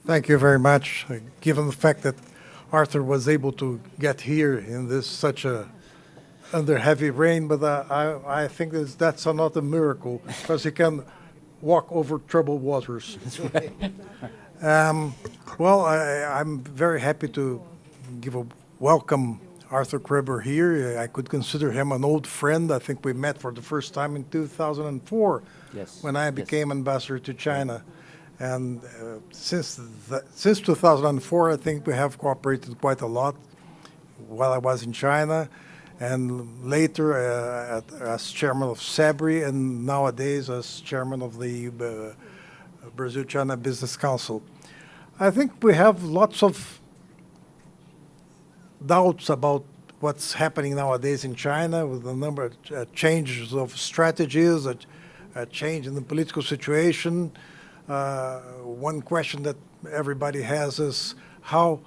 Thank you very much. Given the fact that Arthur was able to get here in this such a under heavy rain, but I think that's another miracle because he can walk over troubled waters. That's right. Well, I'm very happy to give a welcome Arthur Kreber here. I could consider him an old friend. I think we met for the first time in 2004 Yes. when I Yes. became ambassador to China. And since 2004, I think we have cooperated quite a lot while I was in China, and later as chairman of SABRI, and nowadays as chairman of the Brazil-China Business Council. I think we have lots of doubts about what's happening nowadays in China with a number of changes of strategies, a change in the political situation. One question that everybody has is how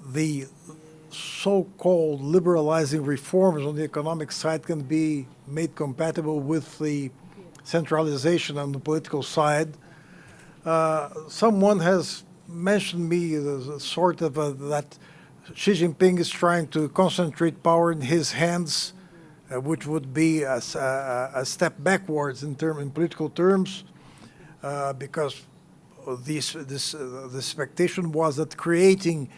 the so-called liberalizing reforms on the economic side can be made compatible with the centralization on the political side. Someone has mentioned me as sort of that Xi Jinping is trying to concentrate power in his hands, which would be a step backwards in political terms, because the expectation was that creating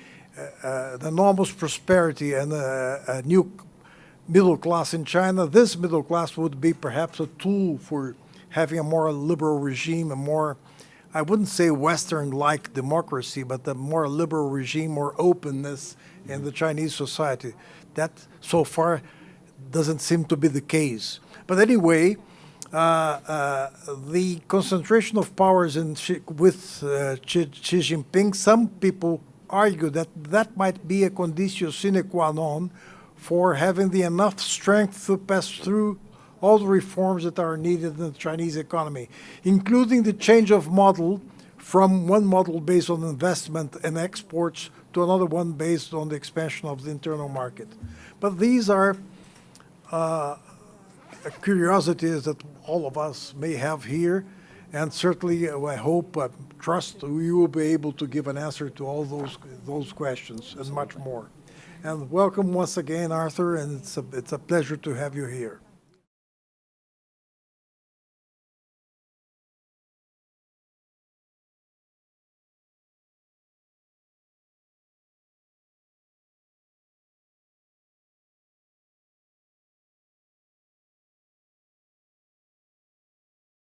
the enormous prosperity and a new middle class in China, this middle class would be perhaps a tool for having a more liberal regime, a more, I wouldn't say Western-like democracy, but a more liberal regime, more openness in the Chinese society. That, so far, doesn't seem to be the case. But anyway, the concentration of powers with Xi Jinping, some people argue that that might be a conditio sine qua non for having the enough strength to pass through all the reforms that are needed in the Chinese economy, including the change of model from one model based on investment and exports to another one based on the expansion of the internal market. But these are curiosities that all of us may have here, and certainly I hope, trust you will be able to give an answer to all those questions and much more. And welcome once again, Arthur, and it's a pleasure to have you here.